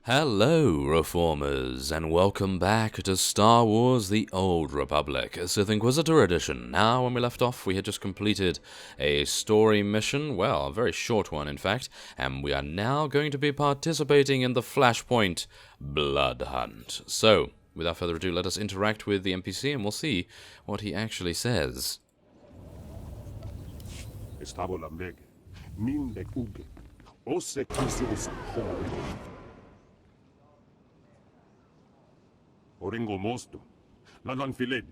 Hello, Reformers, and welcome back to Star Wars The Old Republic, Sith Inquisitor Edition. Now, when we left off, we had just completed a story mission, well, a very short one, in fact, and we are now going to be participating in the Flashpoint Blood Hunt. So, without further ado, let us interact with the NPC, and we'll see what he actually says. Oringo mosto, lalan filed,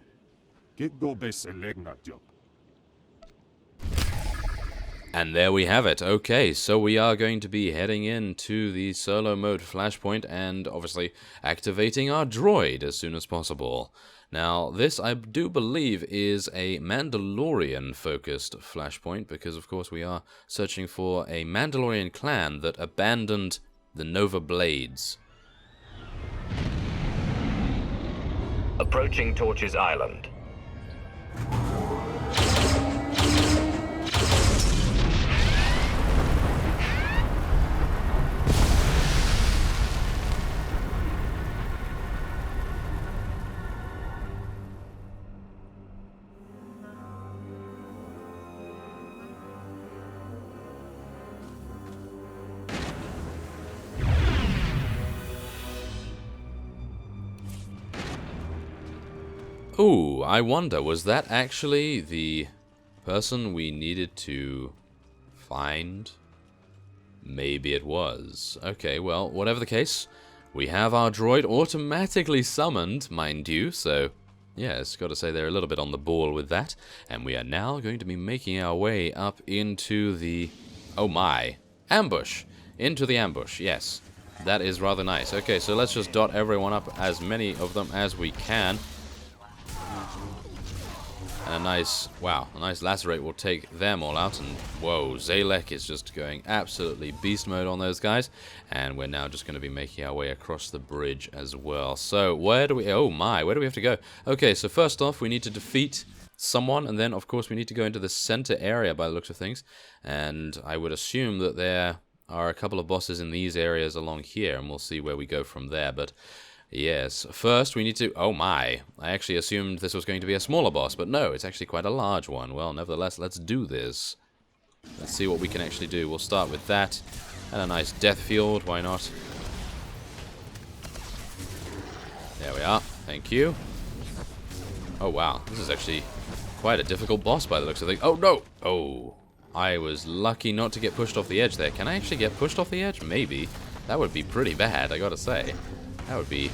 do job. And there we have it. Okay, so we are going to be heading into the solo mode flashpoint and obviously activating our droid as soon as possible. Now, this I do believe is a Mandalorian-focused flashpoint because, of course, we are searching for a Mandalorian clan that abandoned the Nova Blades. Approaching Torch's Island. Ooh, I wonder, was that actually the person we needed to find? Maybe it was. Okay, well, whatever the case, we have our droid automatically summoned, mind you, so yes, gotta say they're a little bit on the ball with that. And we are now going to be making our way up into the, oh my, ambush. Into the ambush, yes. That is rather nice. Okay, so let's just dot everyone up, as many of them as we can. And a nice lacerate will take them all out. And whoa, Zalek is just going absolutely beast mode on those guys. And we're now just going to be making our way across the bridge as well. So where do we have to go? Okay, so first off, we need to defeat someone. And then, of course, we need to go into the center area by the looks of things. And I would assume that there are a couple of bosses in these areas along here. And we'll see where we go from there. But yes, first we need to, oh my, I actually assumed this was going to be a smaller boss, but no, it's actually quite a large one. Well, nevertheless, let's do this. Let's see what we can actually do. We'll start with that, and a nice death field, why not? There we are, thank you. Oh wow, this is actually quite a difficult boss by the looks of things. Oh no! Oh, I was lucky not to get pushed off the edge there. Can I actually get pushed off the edge? Maybe. That would be pretty bad, I gotta say. That would be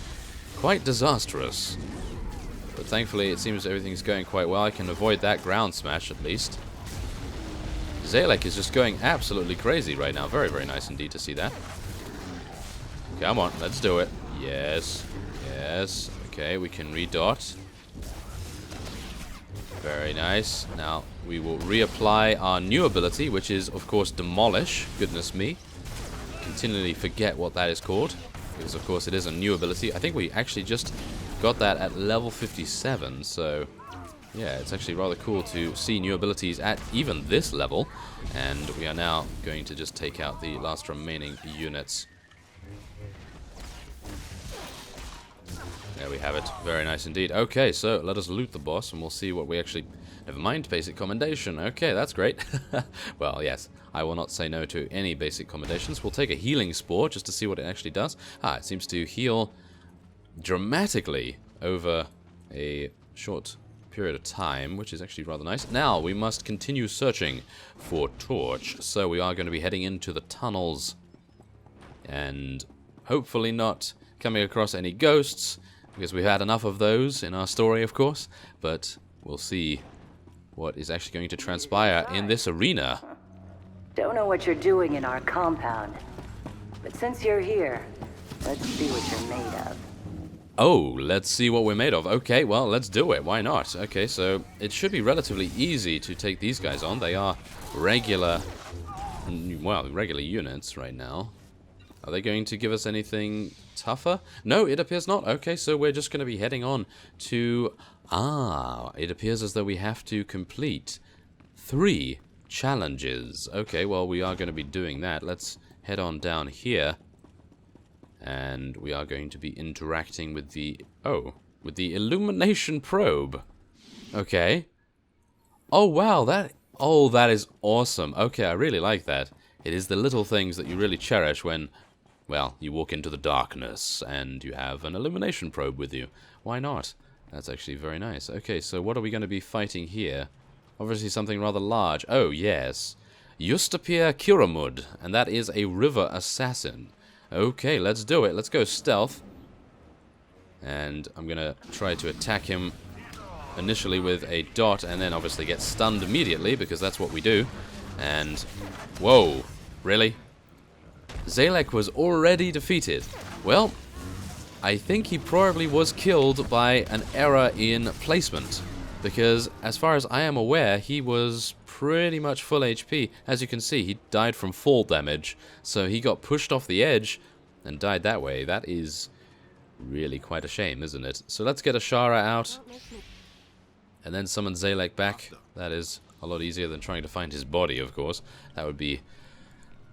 quite disastrous. But thankfully, it seems everything's going quite well. I can avoid that ground smash, at least. Zalek is just going absolutely crazy right now. Very, very nice indeed to see that. Come on, let's do it. Yes. Yes. Okay, we can redot. Very nice. Now, we will reapply our new ability, which is, of course, Demolish. Goodness me. Continually forget what that is called. Because, of course, it is a new ability. I think we actually just got that at level 57, so yeah, it's actually rather cool to see new abilities at even this level. And we are now going to just take out the last remaining units. There we have it. Very nice indeed. Okay, so let us loot the boss, and we'll see what we actually... Never mind, basic commendation. Okay, that's great. Well, yes, I will not say no to any basic commendations. We'll take a healing spore just to see what it actually does. Ah, it seems to heal dramatically over a short period of time, which is actually rather nice. Now, we must continue searching for Torch. So we are going to be heading into the tunnels and hopefully not coming across any ghosts, because we've had enough of those in our story, of course. But we'll see what is actually going to transpire in this arena. Don't know what you're doing in our compound, but since you're here, let's see what you're made of. Oh, let's see what we're made of. Okay, well, let's do it. Why not? Okay, so it should be relatively easy to take these guys on. They are regular units right now. Are they going to give us anything tougher? No, it appears not. Okay, so we're just going to be heading on to... it appears as though we have to complete 3 challenges. Okay, well, we are going to be doing that. Let's head on down here And we are going to be interacting with the... Oh, with the illumination probe. Okay. Oh, wow, that... Oh, that is awesome. Okay, I really like that. It is the little things that you really cherish when, well, you walk into the darkness and you have an illumination probe with you. Why not? That's actually very nice. Okay, so what are we going to be fighting here? Obviously something rather large. Oh, yes. Justapir Kiramud, and that is a river assassin. Okay, let's do it. Let's go stealth. And I'm going to try to attack him initially with a dot, and then obviously get stunned immediately, because that's what we do. And, whoa, really? Zalek was already defeated. Well, I think he probably was killed by an error in placement, because as far as I am aware, he was pretty much full HP. As you can see, he died from fall damage, so he got pushed off the edge and died that way. That is really quite a shame, isn't it? So let's get Ashara out, and then summon Zalek back. That is a lot easier than trying to find his body, of course. That would be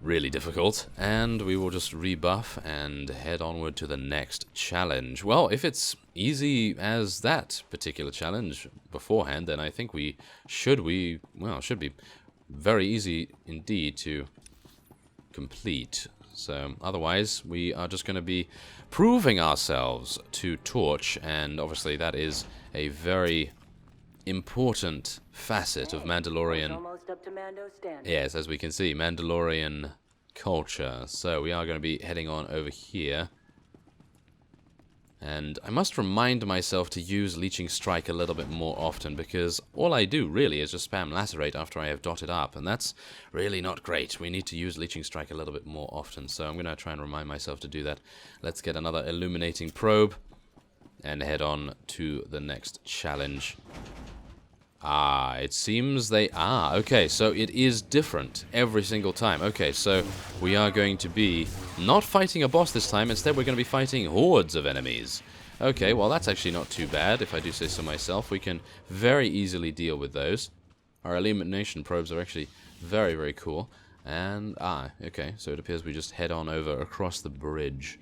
really difficult. And we will just rebuff and head onward to the next challenge. Well, if it's easy as that particular challenge beforehand, then I think it should be very easy indeed to complete. So otherwise, we are just going to be proving ourselves to Torch, and obviously that is a very important facet of Mandalorian. Almost up to Mando standard. Yes, as we can see, Mandalorian culture. So we are going to be heading on over here. And I must remind myself to use Leeching Strike a little bit more often, because all I do really is just spam Lacerate after I have dotted up, and that's really not great. We need to use Leeching Strike a little bit more often, so I'm going to try and remind myself to do that. Let's get another Illuminating Probe and head on to the next challenge. Ah, it seems they are. Okay, so it is different every single time. Okay, so we are going to be not fighting a boss this time. Instead, we're going to be fighting hordes of enemies. Okay, well, that's actually not too bad, if I do say so myself. We can very easily deal with those. Our illumination probes are actually very, very cool. And, okay, so it appears we just head on over across the bridge.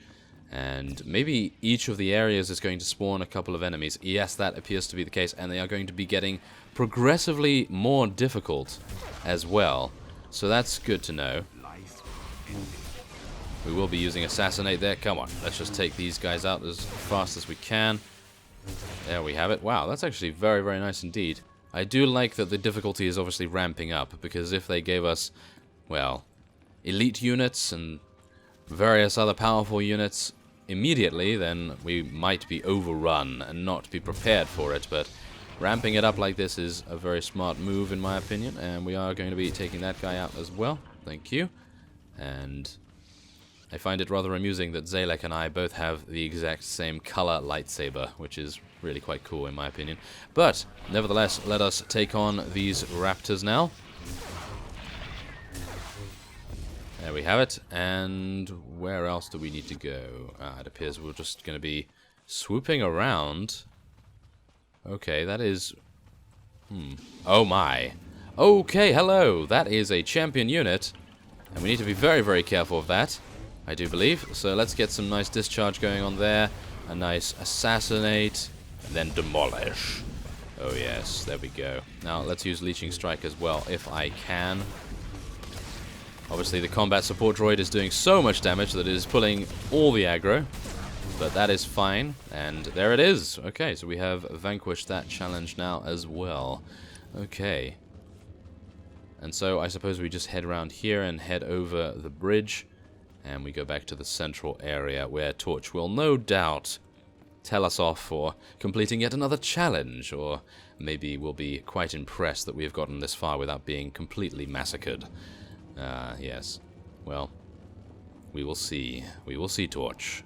And maybe each of the areas is going to spawn a couple of enemies. Yes, that appears to be the case, and they are going to be getting progressively more difficult as well. So that's good to know. We will be using Assassinate there. Come on, let's just take these guys out as fast as we can. There we have it. Wow, that's actually very, very nice indeed. I do like that the difficulty is obviously ramping up, because if they gave us, well, elite units and various other powerful units immediately, then we might be overrun and not be prepared for it. But ramping it up like this is a very smart move, in my opinion, and we are going to be taking that guy out as well. Thank you. And I find it rather amusing that Zalek and I both have the exact same color lightsaber, which is really quite cool, in my opinion. But nevertheless, let us take on these raptors now. There we have it, and where else do we need to go? It appears we're just going to be swooping around. Okay, that is... Oh my. Okay, hello! That is a champion unit, and we need to be very, very careful of that, I do believe. So let's get some nice discharge going on there, a nice Assassinate, and then Demolish. Oh yes, there we go. Now let's use Leeching Strike as well, if I can. Obviously, the combat support droid is doing so much damage that it is pulling all the aggro, but that is fine, and there it is. Okay, so we have vanquished that challenge now as well. Okay. And so I suppose we just head around here and head over the bridge, and we go back to the central area where Torch will no doubt tell us off for completing yet another challenge, or maybe we'll be quite impressed that we have gotten this far without being completely massacred. Yes. Well, we will see. We will see, Torch.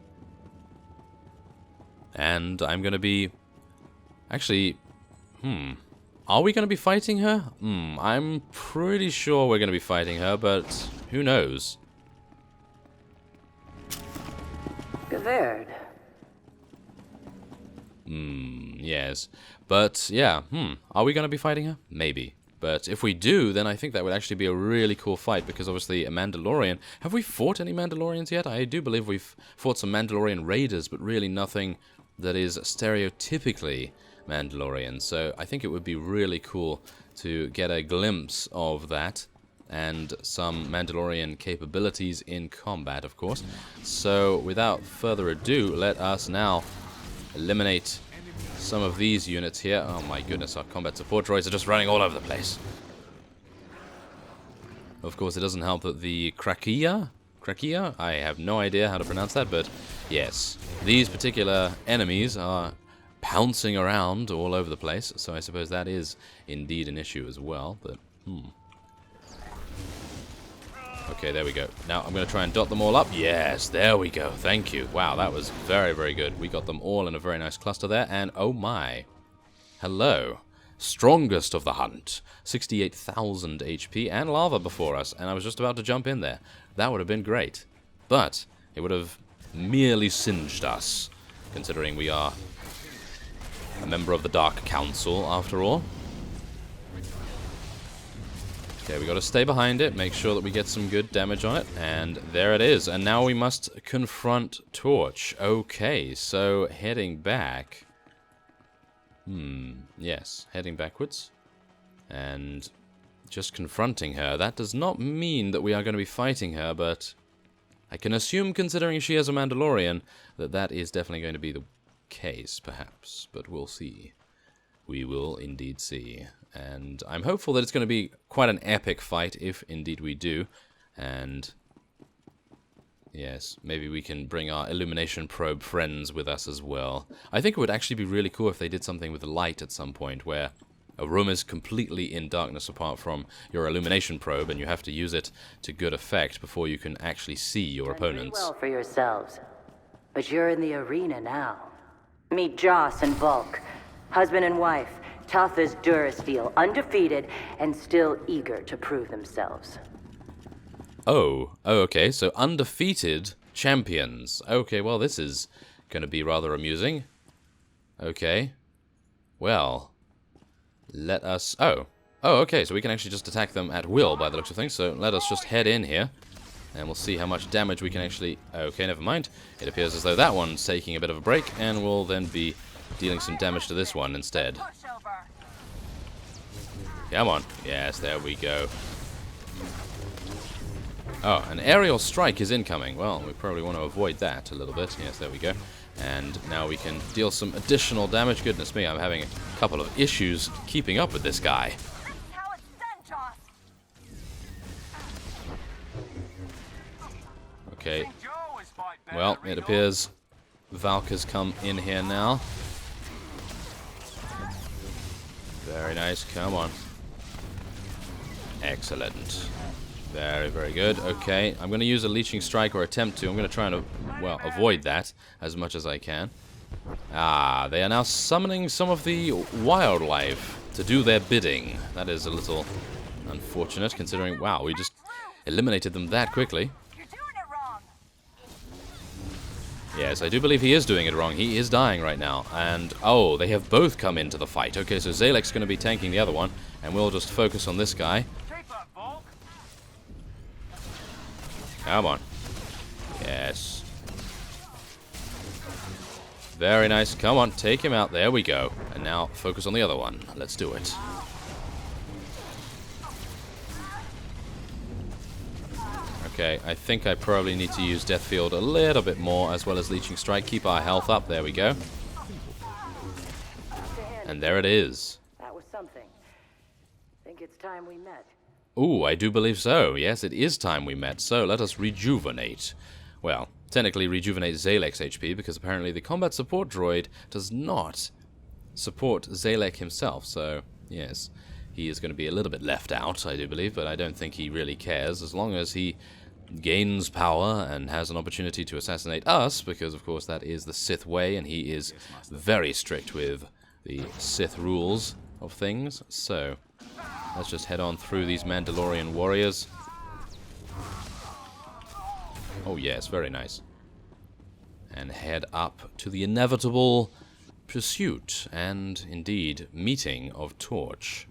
And I'm gonna be... Actually, are we gonna be fighting her? I'm pretty sure we're gonna be fighting her, but who knows? Gewehrd. Yes. But, yeah, are we gonna be fighting her? Maybe. But if we do, then I think that would actually be a really cool fight, because obviously a Mandalorian... Have we fought any Mandalorians yet? I do believe we've fought some Mandalorian raiders, but really nothing that is stereotypically Mandalorian. So I think it would be really cool to get a glimpse of that, and some Mandalorian capabilities in combat, of course. So without further ado, let us now eliminate some of these units here. Oh my goodness, our combat support droids are just running all over the place. Of course, it doesn't help that the Krakia, I have no idea how to pronounce that, but yes, these particular enemies are pouncing around all over the place, so I suppose that is indeed an issue as well, but Okay, there we go. Now I'm going to try and dot them all up. Yes, there we go. Thank you. Wow, that was very, very good. We got them all in a very nice cluster there, and oh my. Hello. Strongest of the hunt. 68,000 HP and lava before us, and I was just about to jump in there. That would have been great. But it would have merely singed us, considering we are a member of the Dark Council, after all. Okay, we got to stay behind it, make sure that we get some good damage on it, and there it is. And now we must confront Torch. Okay, so heading back. Yes, heading backwards. And just confronting her. That does not mean that we are going to be fighting her, but I can assume, considering she is a Mandalorian, that that is definitely going to be the case, perhaps. But we'll see. We will indeed see. And I'm hopeful that it's going to be quite an epic fight, if indeed we do. And yes, maybe we can bring our illumination probe friends with us as well. I think it would actually be really cool if they did something with light at some point, where a room is completely in darkness apart from your illumination probe, and you have to use it to good effect before you can actually see your opponents. Well for yourselves, but you're in the arena now. Meet Joss and Vul, husband and wife. Tough as Durasteel, undefeated, and still eager to prove themselves. Oh, okay, so undefeated champions. Okay, well, this is going to be rather amusing. Okay. Well, let us... Oh, okay, so we can actually just attack them at will by the looks of things, so let us just head in here, and we'll see how much damage we can actually... Okay, never mind. It appears as though that one's taking a bit of a break, and we'll then be dealing some damage to this one instead. Come on. Yes, there we go. Oh, an aerial strike is incoming. Well, we probably want to avoid that a little bit. Yes, there we go. And now we can deal some additional damage. Goodness me, I'm having a couple of issues keeping up with this guy. Okay. Well, it appears Valk has come in here now. Very nice. Come on. Excellent. Very, very good. Okay, I'm going to use a leeching strike, or attempt to. I'm going to try and, well, avoid that as much as I can. Ah, they are now summoning some of the wildlife to do their bidding. That is a little unfortunate, considering, wow, we just eliminated them that quickly. Yes, I do believe he is doing it wrong. He is dying right now. And, oh, they have both come into the fight. Okay, so Zalek's going to be tanking the other one, and we'll just focus on this guy. Come on. Yes. Very nice. Come on, take him out. There we go. And now focus on the other one. Let's do it. Okay, I think I probably need to use Death Field a little bit more, as well as Leeching Strike. Keep our health up. There we go. And there it is. That was something. Think it's time we met. Ooh, I do believe so. Yes, it is time we met. So let us rejuvenate. Well, technically rejuvenate Zalek's HP, because apparently the combat support droid does not support Zalek himself. So, yes, he is going to be a little bit left out, I do believe, but I don't think he really cares, as long as he gains power and has an opportunity to assassinate us, because, of course, that is the Sith way, and he is very strict with the Sith rules of things. So let's just head on through these Mandalorian warriors. Oh yes, very nice. And head up to the inevitable pursuit and, indeed, meeting of Torch.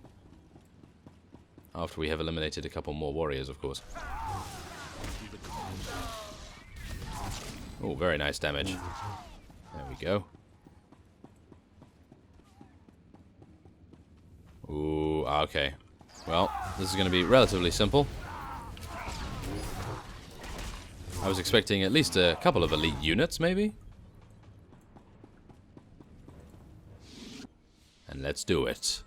After we have eliminated a couple more warriors, of course. Oh, very nice damage. There we go. Ooh, okay. Well, this is going to be relatively simple. I was expecting at least a couple of elite units, maybe? And let's do it.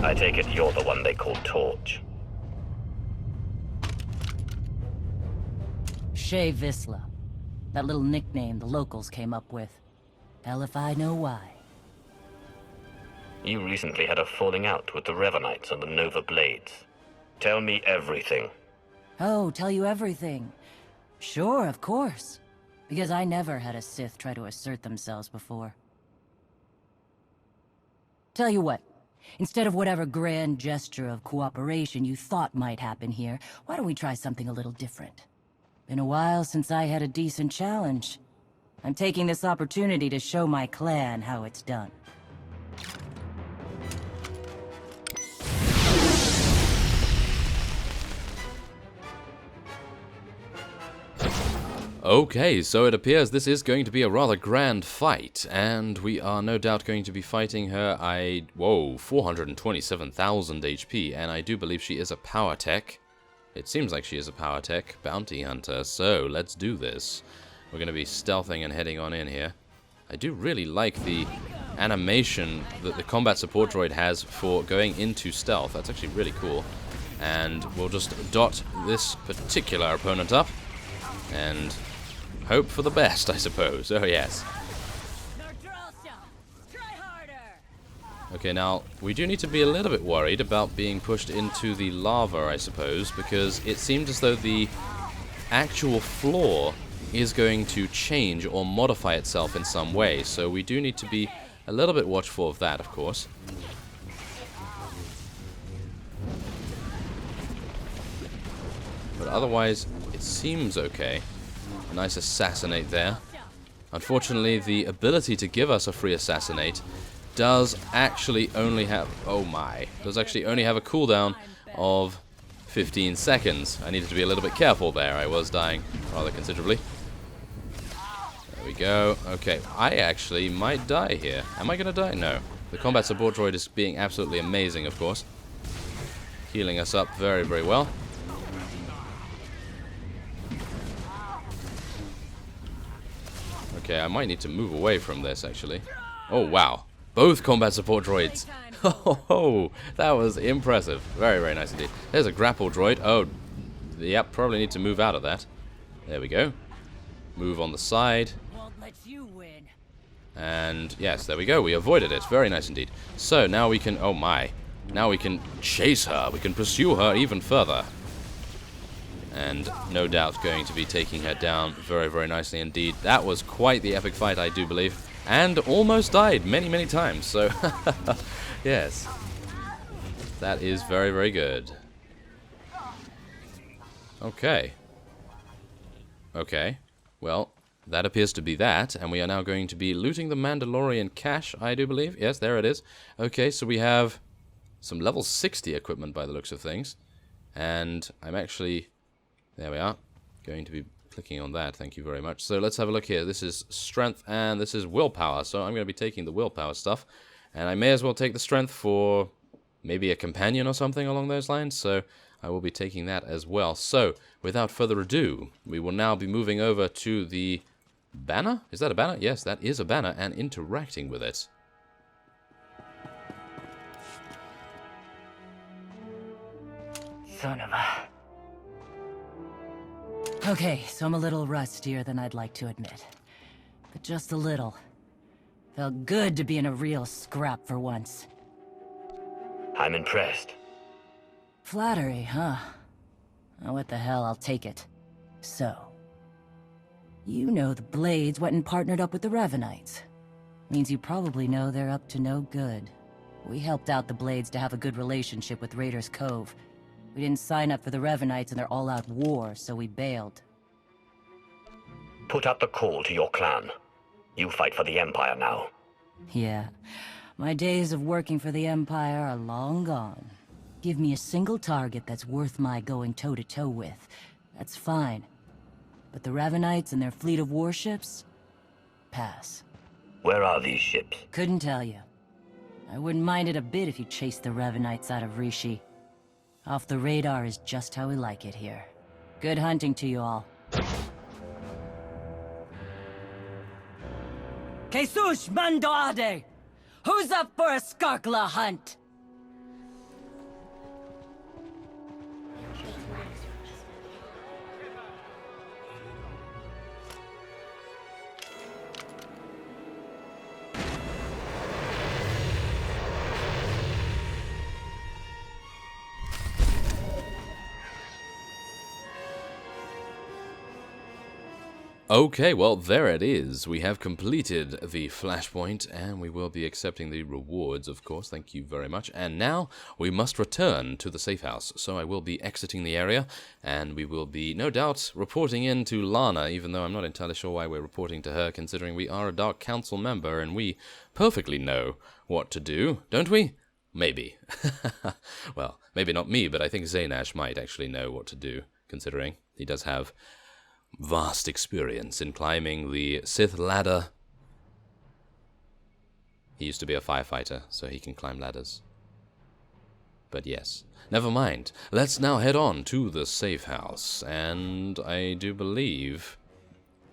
I take it you're the one they call Torch. Shay Visla. That little nickname the locals came up with. Hell if I know why. You recently had a falling out with the Revanites and the Nova Blades. Tell me everything. Oh, tell you everything. Sure, of course. Because I never had a Sith try to assert themselves before. Tell you what. Instead of whatever grand gesture of cooperation you thought might happen here, why don't we try something a little different? Been a while since I had a decent challenge. I'm taking this opportunity to show my clan how it's done. Okay, so it appears this is going to be a rather grand fight, and we are no doubt going to be fighting her. Whoa, 427,000 HP, and I do believe she is a power tech. It seems like she is a power tech bounty hunter, so let's do this. We're going to be stealthing and heading on in here. I do really like the animation that the combat support droid has for going into stealth. That's actually really cool. And we'll just dot this particular opponent up, and hope for the best, I suppose. Oh, yes. Okay, now, we do need to be a little bit worried about being pushed into the lava, I suppose, because it seems as though the actual floor is going to change or modify itself in some way, so we do need to be a little bit watchful of that, of course. But otherwise, it seems okay. A nice assassinate there. Unfortunately, the ability to give us a free assassinate does actually only have... oh my. Does actually only have a cooldown of 15 seconds. I needed to be a little bit careful there. I was dying rather considerably. There we go. Okay, I actually might die here. Am I going to die? No. The combat support droid is being absolutely amazing, of course. Healing us up very, very well. Okay, I might need to move away from this, actually. Oh, wow. Both combat support droids. Oh, that was impressive. Very, very nice indeed. There's a grapple droid. Oh, yep, probably need to move out of that. There we go. Move on the side. And, yes, there we go. We avoided it. Very nice indeed. So, now we can... oh, my. Now we can chase her. We can pursue her even further. And no doubt going to be taking her down very, very nicely indeed. That was quite the epic fight, I do believe. And almost died many, many times. So, yes. That is very, very good. Okay. Okay. Well, that appears to be that. And we are now going to be looting the Mandalorian cache, I do believe. Yes, there it is. Okay, so we have some level 60 equipment by the looks of things. And I'm actually... there we are. Going to be clicking on that. Thank you very much. So let's have a look here. This is strength and this is willpower. So I'm going to be taking the willpower stuff. And I may as well take the strength for maybe a companion or something along those lines. So I will be taking that as well. So without further ado, we will now be moving over to the banner. Is that a banner? Yes, that is a banner, and interacting with it. Son of a... Okay, so I'm a little rustier than I'd like to admit. But just a little. Felt good to be in a real scrap for once. I'm impressed. Flattery, huh? Oh, what the hell, I'll take it. So, you know the Blades went and partnered up with the Revanites. Means you probably know they're up to no good. We helped out the Blades to have a good relationship with Raiders Cove. We didn't sign up for the Revanites in their all-out war, so we bailed. Put out the call to your clan. You fight for the Empire now. Yeah, my days of working for the Empire are long gone. Give me a single target that's worth my going toe-to-toe with. That's fine. But the Revanites and their fleet of warships? Pass. Where are these ships? Couldn't tell you. I wouldn't mind it a bit if you chased the Revanites out of Rishi. Off the radar is just how we like it here. Good hunting to you all. Jesus Mandoade! Who's up for a Skarkla hunt? Okay, well, there it is. We have completed the flashpoint, and we will be accepting the rewards, of course. Thank you very much. And now we must return to the safe house. So I will be exiting the area, and we will be, no doubt, reporting in to Lana, even though I'm not entirely sure why we're reporting to her, considering we are a Dark Council member, and we perfectly know what to do, don't we? Maybe. Well, maybe not me, but I think Zaynash might actually know what to do, considering he does have vast experience in climbing the Sith ladder. He used to be a firefighter, so he can climb ladders. But yes, never mind. Let's now head on to the safe house, and I do believe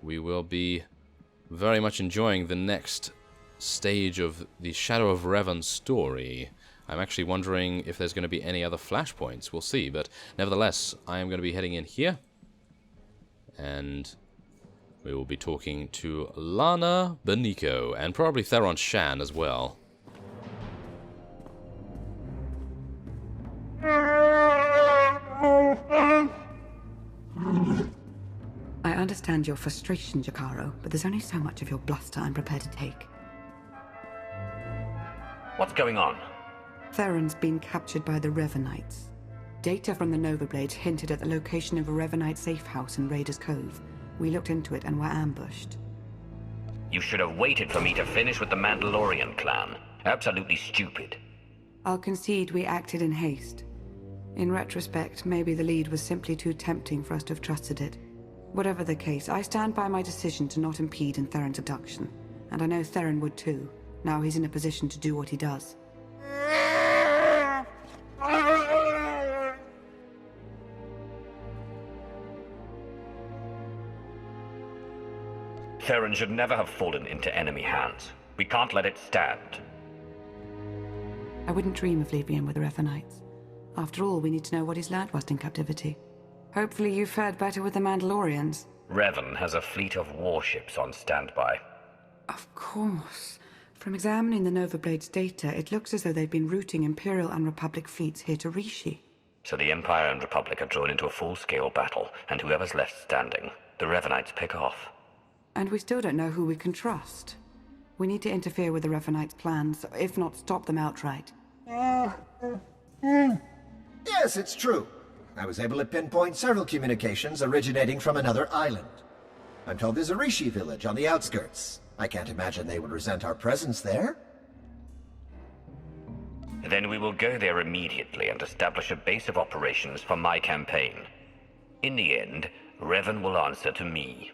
we will be very much enjoying the next stage of the Shadow of Revan story. I'm actually wondering if there's going to be any other flashpoints. We'll see, but nevertheless, I am going to be heading in here. And we will be talking to Lana Beniko, and probably Theron Shan as well. I understand your frustration, Jakaro, but there's only so much of your bluster I'm prepared to take. What's going on? Theron's been captured by the Revanites. Data from the Nova Blades hinted at the location of a Revanite safe house in Raiders Cove. We looked into it and were ambushed. You should have waited for me to finish with the Mandalorian clan. Absolutely stupid. I'll concede we acted in haste. In retrospect, maybe the lead was simply too tempting for us to have trusted it. Whatever the case, I stand by my decision to not impede in Theron's abduction. And I know Theron would too. Now he's in a position to do what he does. Theron should never have fallen into enemy hands. We can't let it stand. I wouldn't dream of leaving him with the Revanites. After all, we need to know what he's learned whilst in captivity. Hopefully you fared better with the Mandalorians. Revan has a fleet of warships on standby. Of course. From examining the Nova Blades data, it looks as though they've been routing Imperial and Republic fleets here to Rishi. So the Empire and Republic are drawn into a full-scale battle, and whoever's left standing, the Revanites pick off. And we still don't know who we can trust. We need to interfere with the Revanites' plans, if not stop them outright. Yes, it's true. I was able to pinpoint several communications originating from another island. I'm told there's a Rishi village on the outskirts. I can't imagine they would resent our presence there. Then we will go there immediately and establish a base of operations for my campaign. In the end, Revan will answer to me.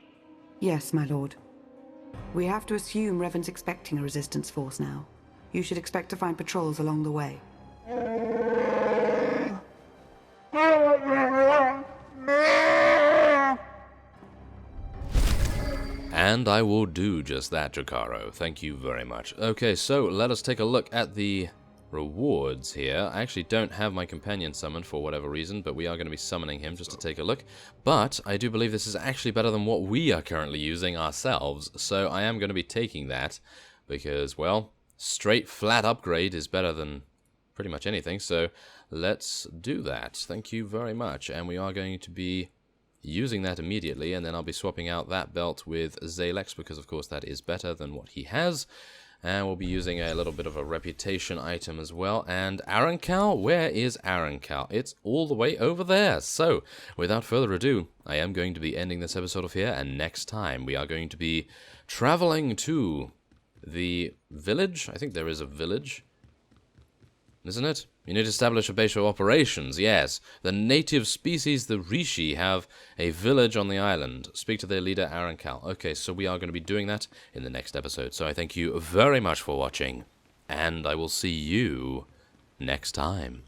Yes, my lord. We have to assume Revan's expecting a resistance force now. You should expect to find patrols along the way. And I will do just that, Jakaro. Thank you very much. Okay, so let us take a look at the rewards here. I actually don't have my companion summoned for whatever reason, but we are going to be summoning him just to take a look. But I do believe this is actually better than what we are currently using ourselves, so I am going to be taking that because, well, straight flat upgrade is better than pretty much anything, so let's do that. Thank you very much, and we are going to be using that immediately, and then I'll be swapping out that belt with Zalex because, of course, that is better than what he has. And we'll be using a little bit of a reputation item as well. And Arankal? Where is Arankal? It's all the way over there. So, without further ado, I am going to be ending this episode off here. And next time, we are going to be traveling to the village. I think there is a village, isn't it? You need to establish a base of operations, yes. The native species, the Rishi, have a village on the island. Speak to their leader, Arankal. Okay, so we are going to be doing that in the next episode. So I thank you very much for watching, and I will see you next time.